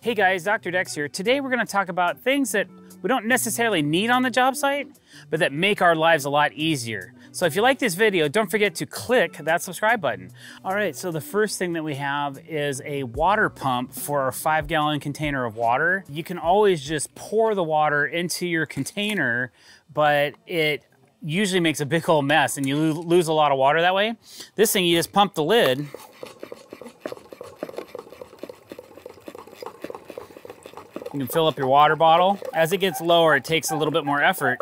Hey guys, Dr. Dex here. Today we're going to talk about things that we don't necessarily need on the job site, but that make our lives a lot easier. So if you like this video, don't forget to click that subscribe button. All right, so the first thing that we have is a water pump for our 5-gallon container of water. You can always just pour the water into your container, but it usually makes a big old mess and you lose a lot of water that way. This thing, you just pump the lid. You can fill up your water bottle. As it gets lower, it takes a little bit more effort.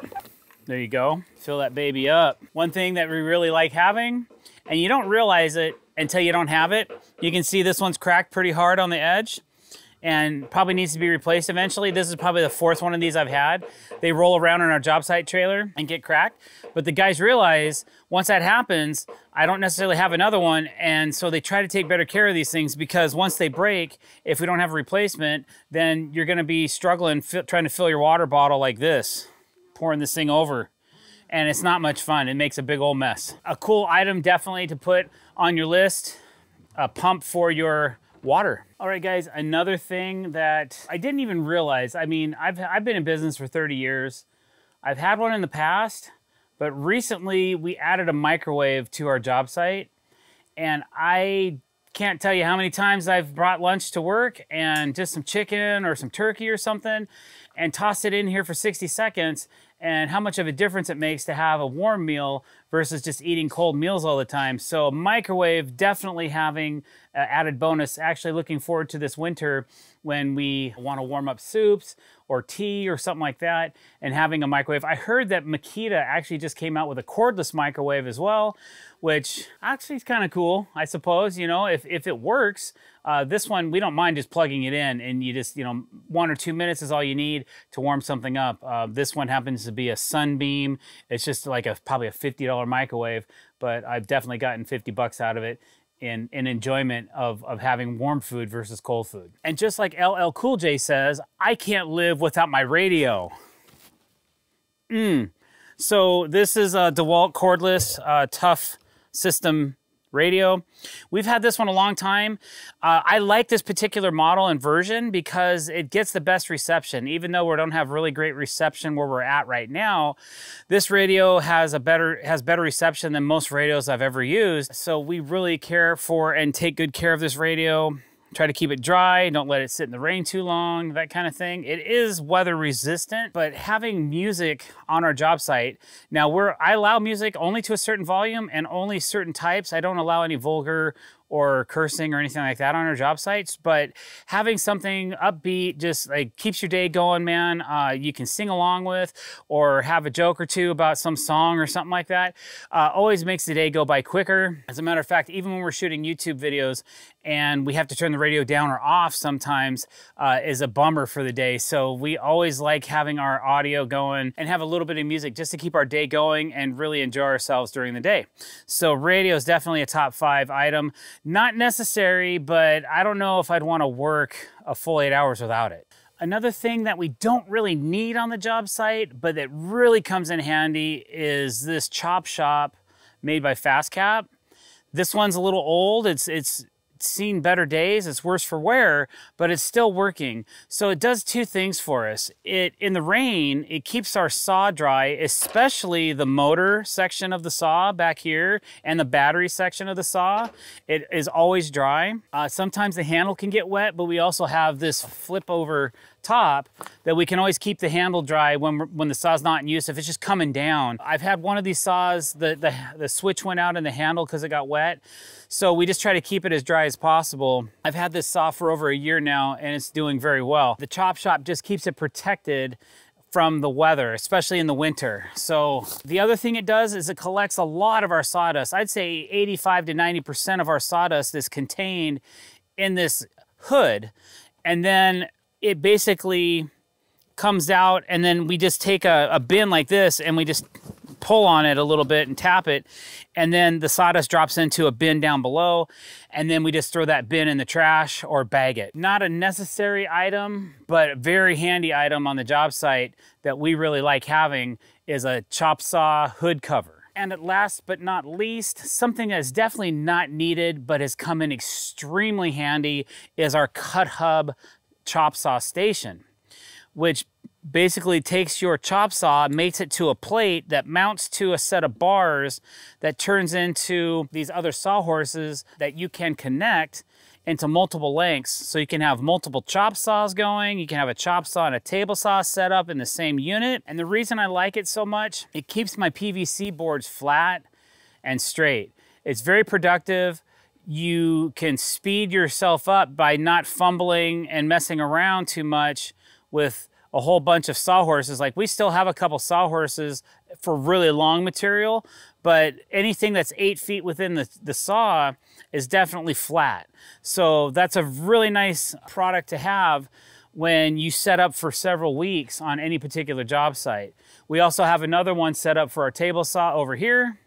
There you go. Fill that baby up. One thing that we really like having, and you don't realize it until you don't have it, you can see this one's cracked pretty hard on the edge and probably needs to be replaced eventually. This is probably the 4th one of these I've had. They roll around in our job site trailer and get cracked. But the guys realize once that happens, I don't necessarily have another one. And so they try to take better care of these things, because once they break, if we don't have a replacement, then you're gonna be struggling trying to fill your water bottle like this, pouring this thing over. And it's not much fun. It makes a big old mess. A cool item definitely to put on your list, a pump for your water. All right, guys, another thing that I didn't even realize, I mean, I've been in business for 30 years. I've had one in the past, but recently we added a microwave to our job site, and I can't tell you how many times I've brought lunch to work and just some chicken or some turkey or something and tossed it in here for 60 seconds, and how much of a difference it makes to have a warm meal versus just eating cold meals all the time. So a microwave definitely having an added bonus. Actually looking forward to this winter when we want to warm up soups or tea or something like that, and having a microwave. I heard that Makita actually just came out with a cordless microwave as well, which actually is kind of cool, I suppose. You know, if it works. This one, we don't mind just plugging it in, and you just, 1 or 2 minutes is all you need to warm something up. This one happens to be a Sunbeam. It's just like probably a $50 microwave, but I've definitely gotten 50 bucks out of it in enjoyment of having warm food versus cold food. And just like LL Cool J says, I can't live without my radio. So this is a DeWalt cordless tough system radio. We've had this one a long time. I like this particular model and version because it gets the best reception. Even though we don't have really great reception where we're at right now, this radio has better reception than most radios I've ever used. So we really care for and take good care of this radio. Try to keep it dry, don't let it sit in the rain too long, that kind of thing. It is weather resistant, but having music on our job site, now I allow music only to a certain volume and only certain types. I don't allow any vulgar or cursing or anything like that on our job sites, but having something upbeat just like keeps your day going, man. You can sing along with or have a joke or two about some song or something like that. Always makes the day go by quicker. As a matter of fact, even when we're shooting YouTube videos and we have to turn the radio down or off sometimes is a bummer for the day. So we always like having our audio going and have a little bit of music just to keep our day going and really enjoy ourselves during the day. So radio is definitely a top 5 item. Not necessary, but I don't know if I'd want to work a full 8 hours without it. Another thing that we don't really need on the job site, but that really comes in handy, is this chop shop made by FastCap. This one's a little old. It's seen better days, it's worse for wear, but it's still working. So it does 2 things for us. In the rain, it keeps our saw dry, especially the motor section of the saw back here and the battery section of the saw. It is always dry. Sometimes the handle can get wet, but we also have this flip over top that we can always keep the handle dry when the saw's not in use, if it's just coming down. I've had one of these saws, the switch went out in the handle because it got wet. So we just try to keep it as dry as possible. I've had this saw for over a year now and it's doing very well. The chop shop just keeps it protected from the weather, especially in the winter. So the other thing it does is it collects a lot of our sawdust. I'd say 85 to 90% of our sawdust is contained in this hood. And then it basically comes out, and then we just take a bin like this and we just pull on it a little bit and tap it, and then the sawdust drops into a bin down below, and then we just throw that bin in the trash or bag it. Not a necessary item, but a very handy item on the job site that we really like having is a chop saw hood cover. And at last but not least, something that's definitely not needed but has come in extremely handy is our cut hub chop saw station, which basically takes your chop saw, makes it to a plate that mounts to a set of bars that turns into these other sawhorses that you can connect into multiple lengths. So you can have multiple chop saws going, you can have a chop saw and a table saw set up in the same unit. And the reason I like it so much, it keeps my PVC boards flat and straight. It's very productive. You can speed yourself up by not fumbling and messing around too much with a whole bunch of sawhorses. Like, we still have a couple sawhorses for really long material, but anything that's 8 feet within the saw is definitely flat. So that's a really nice product to have when you set up for several weeks on any particular job site. We also have another one set up for our table saw over here.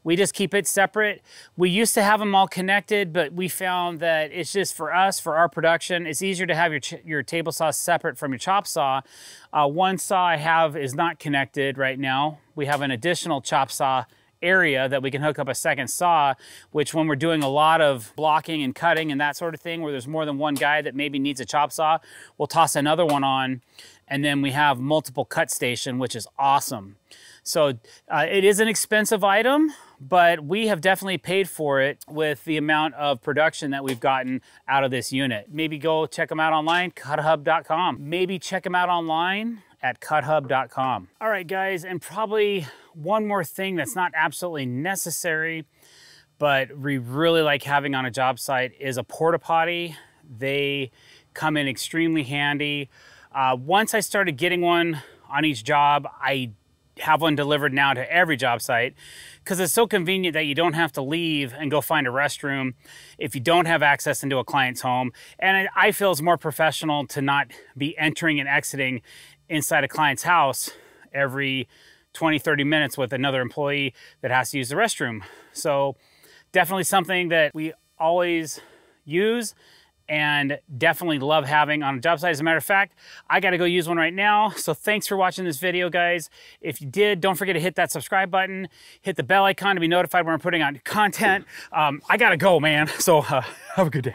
We just keep it separate. We used to have them all connected, but we found that it's just, for us, for our production, it's easier to have your table saw separate from your chop saw. One saw I have is not connected right now. We have an additional chop saw area that we can hook up a second saw, which when we're doing a lot of blocking and cutting and that sort of thing, where there's more than one guy that maybe needs a chop saw, we'll toss another one on, and then we have multiple cut station, which is awesome. So it is an expensive item, but we have definitely paid for it with the amount of production that we've gotten out of this unit. Maybe go check them out online, cuthub.com. Maybe check them out online at cuthub.com. All right, guys, and probably one more thing that's not absolutely necessary, but we really like having on a job site, is a porta potty. They come in extremely handy. Once I started getting one on each job, I have one delivered now to every job site, because it's so convenient that you don't have to leave and go find a restroom if you don't have access into a client's home. And I feel it's more professional to not be entering and exiting inside a client's house every 20, 30 minutes with another employee that has to use the restroom. So definitely something that we always use and definitely love having on a job site. As a matter of fact, I gotta go use one right now. So thanks for watching this video, guys. If you did, don't forget to hit that subscribe button, hit the bell icon to be notified when I'm putting out content. I gotta go, man. So have a good day.